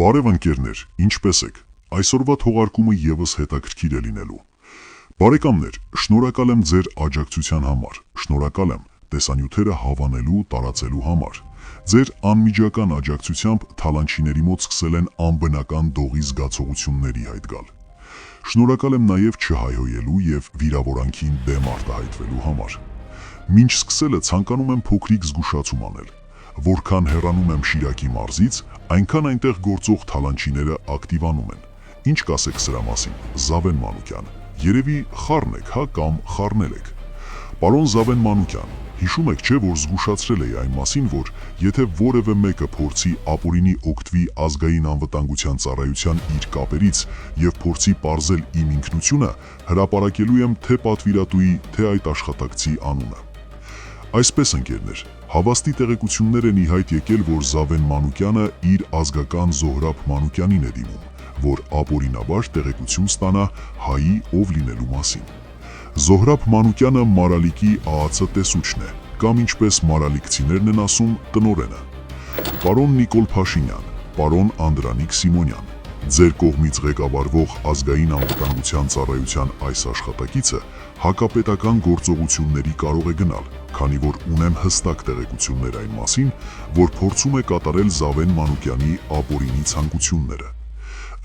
Բարև ընկերներ, ինչպե՞ս եք։ Այսօրվա թողարկումը եւս հետաքրքիր է լինելու։ Բարեկամներ, շնորհակալ եմ ձեր աջակցության համար։ Շնորհակալ եմ տեսանյութերը հավանելու ու տարածելու համար։ Ձեր անմիջական աջակցությամբ թալանչիների մոտ սկսել են անբնական դողի զգացողությունների հայտ գալ։ Շնորհակալ եմ նաև չհայհոյելու եւ վիրավորանքին դեմ արտահայտվելու համար։ Մինչ սկսելը ցանկանում եմ փոքրիկ զգուշացում անել։ Որքան հեռանում եմ Շիրակի մարզից, այնքան այնտեղ գործող թալանչիները ակտիվանում են։ Ինչ կասեք սրա մասին, Զավեն Մանուկյան։ Երևի խառն եք, հա, կամ խառնել եք։ Պարոն Զավեն Մանուկյան, հիշում եք, չէ, որ զգուշացրել էի այն մասին, որ եթե որևէ մեկը փորձի ապօրինի օգտվի ազգային անվտանգության ծառայության իր կապերից եւ փորձի պարզել իմ ինքնությունը, հրապարակելու եմ թե պատվիրատուի, թե այդ աշխատակցի անունը։ Այսպես ընկերներ, հավաստի տեղեկություններ են ի հայտ եկել, որ Զավեն Մանուկյանը իր ազգական Զոհրաբ Մանուկյանին է դիմում, որ ապօրինաբար տեղեկություն ստանա հայի ով լինելու մասին։ Զոհրաբ Մանուկյանը Մարալիկի ԱԱՑ տեսուչն է, կամ ինչպես մարալիկցիներն են ասում, տնօրենը։ Պարոն Նիկոլ Փաշինյան, պարոն Անդրանիկ Սիմոնյան, ձեր կողմից ղեկավարվող ազգային անվտանգության ծառայության այս աշխատակիցը հակապետական գործողությունների կարող է գնալ, քանի որ ունեմ հստակ տեղեկություններ այն մասին, որ փորձում է կատարել Զավեն Մանուկյանի ապօրինի ցանկությունները։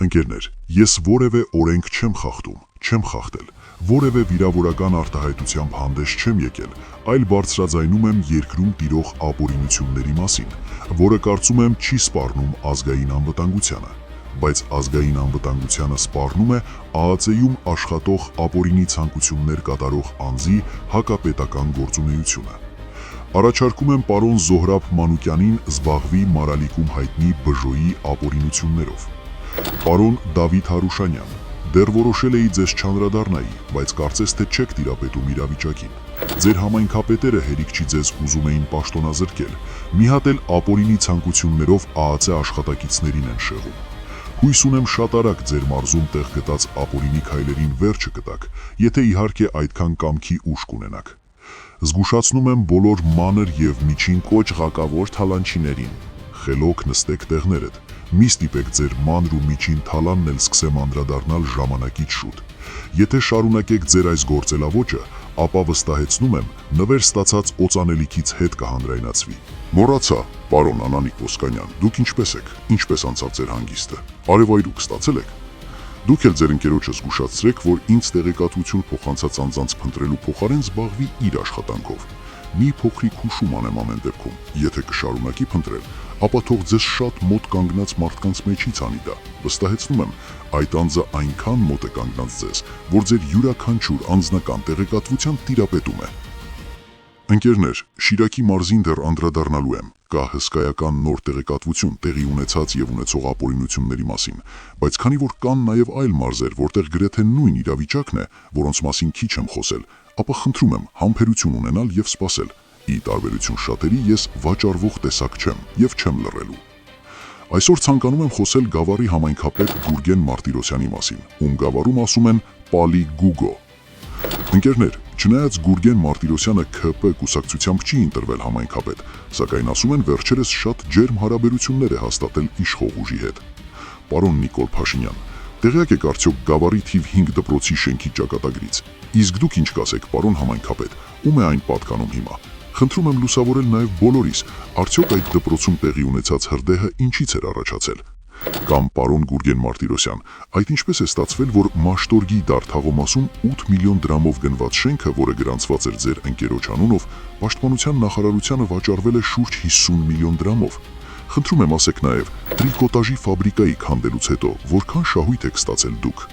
Ընկերներ, ես որևէ օրենք չեմ խախտում, չեմ խախտել, որևէ վիրավորական արտահայտությամբ հանդես չեմ եկել, այլ բարձրաձայնում եմ երկրում տիրող ապօրինությունների մասին, որը կարծում եմ չի սպառնում ազգային անվտանգությանը, բայց ազգային անվտանգությանը սպառնում է ԱԱՑ-ում աշխատող ապօրինի ցանկություններ կատարող անձի հակապետական գործունեությունը։ Առաջարկում եմ պարոն Զոհրաբ Մանուկյանին զբաղվի Մարալիկում հայտնի բժոյի ապօրինություններով։ Պարոն Դավիթ Հարուշանյան, դեռ որոշել էի ձեզ չանդրադառնայի, բայց կարծես թե չեք տիրապետում իրավիճակին։ Ձեր համայնքապետերը հերիք չի ձեզ ուզում էին պաշտոնազրկել, մի հատ էլ ապօրինի ցանկություններով ԱԱՑ աշխատակիցներին են շեղում։ Հույս ունեմ շատ արագ ձեր մարզում տեղ գտած ապօրինի քայլերին վերջը կտաք, եթե իհարկե այդքան կամքի ուժ կունենաք։ Զգուշացնում եմ բոլոր մանր եւ միջին կոչ ղակավոր թալանչիներին։ Խելոք նստեք տեղներդ, մի ստիպեք ձեր մանր ու միջին թալանն էլ սկսեմ անդրադառնալ ժամանակից շուտ։ Եթե շարունակեք ձեր այս գործելավոճը, ապա վստահեցնում եմ, նվեր ստացած օծանելիքից հետ կհանրայնացվի։ Մոռացա, պարոն Անանիկ Ոսկանյան, դուք ինչպես եք, ինչպես անցավ ձեր հանգիստը, արևայրուք ստացել եք։ Դուք էլ ձեր ընկերոջը զգուշացրեք, որ ինձ տեղեկատվություն փոխանցած անձանց փնտրելու փոխարեն զբաղվի իր աշխատանքով։ Մի փոքրիկ հուշում անեմ ամեն դեպքում, եթե կշարունակի փնտրել, ապա թող ձեզ շատ մոտ կանգնած մարդկանց մեջից անի դա։ Վստահեցնում եմ, այդ անձը այնքան մոտ է կանգնած ձեզ, որ ձեր յուրաքանչյուր անձնական տեղեկատվության տիրապետում է։ Ընկերներ, Շիրակի մարզին դեռ անդրադառնալու եմ, կա հսկայական նոր տեղեկատվություն տեղի ունեցած եւ ունեցող ապօրինությունների մասին, բայց քանի որ կան նաեւ այլ մարզեր, որտեղ գրեթե նույն իրավիճակն է, որոնց մասին քիչ եմ խոսել, ապա խնդրում եմ համբերություն ունենալ եւ սպասել։ Ի տարբերություն շատերի ես վաճառվող տեսակ չեմ եւ չեմ լռելու։ Այսօր ցանկանում եմ խոսել Գավառի համայնքապետ Գուրգեն Մարտիրոսյանի մասին, ում գավառում ասում են Պալի Գուգո։ Ընկերներ, չնայած Գուրգեն Մարտիրոսյանը ՔՊ կուսակցությամբ չի ընտրվել համայնքապետ, սակայն ասում են վերջերս շատ ջերմ հարաբերություններ է հաստատել իշխող ուժի հետ։ Պարոն Նիկոլ Փաշինյան, տեղյակ եք արդյոք Գավառի թիվ 5 դպրոցի շենքի ճակատագրից։ Իսկ դուք ինչ կասեք, պարոն համայնքապետ, ում է այն պատկանում հիմա։ Խնդրում եմ լուսավորել նաև բոլորիս, արդյոք այդ դպրոցում տեղի ունեցած հրդեհը ինչից էր առաջացել։ Կամ պարոն Գուրգեն Մարտիրոսյան, այդ ինչպես է ստացվել, որ Մաշտորգի Դարթաղոմասում 8 միլիոն դրամով գնված շենքը, որը գրանցված էր ձեր ընկերոջ անունով, Պաշտպանության նախարարությանը վաճառվել է շուրջ 50 միլիոն դրամով։ Խնդրում եմ ասեք նաև, տրիկոտաժի ֆաբրիկայի քանդելուց հետո որքան շահույթ եք ստացել դուք։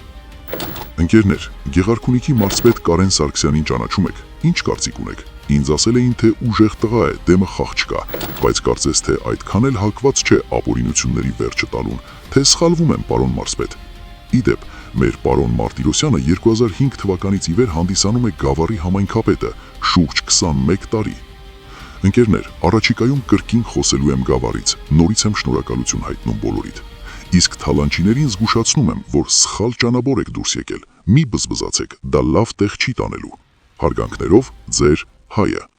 Ընկերներ, Գեղարքունիքի մարզպետ Կարեն Սարգսյանին ճանաչում եք, ինչ կարծիք ունեք։ Ինձ ասել էին, թե ուժեղ տղա է, դեմը խաղ չկա, բայց կարծես թե այդքան էլ հակված չէ ապօրինությունների վերջը տալուն, թե սխալվում եմ, պարոն մարզպետ։ Իդեպ, մեր պարոն Մարտիրոսյանը 2005 թվականից ի վեր հանդիսանում է Գավառի համայնքապետը, շուրջ 21 տարի։ Ընկերներ, առաջիկայում կրկին խոսելու եմ Գավառից, նորից եմ շնորհակալություն հայտնում բոլորիդ։ Իսկ թալանչիներին զգուշացնում եմ, որ սխալ ճանապարհ եք դուրս եկել, մի բզբզացեք, դա լավ տեղ չի տանելու։ Հարգանքներով, ձեր Հայը։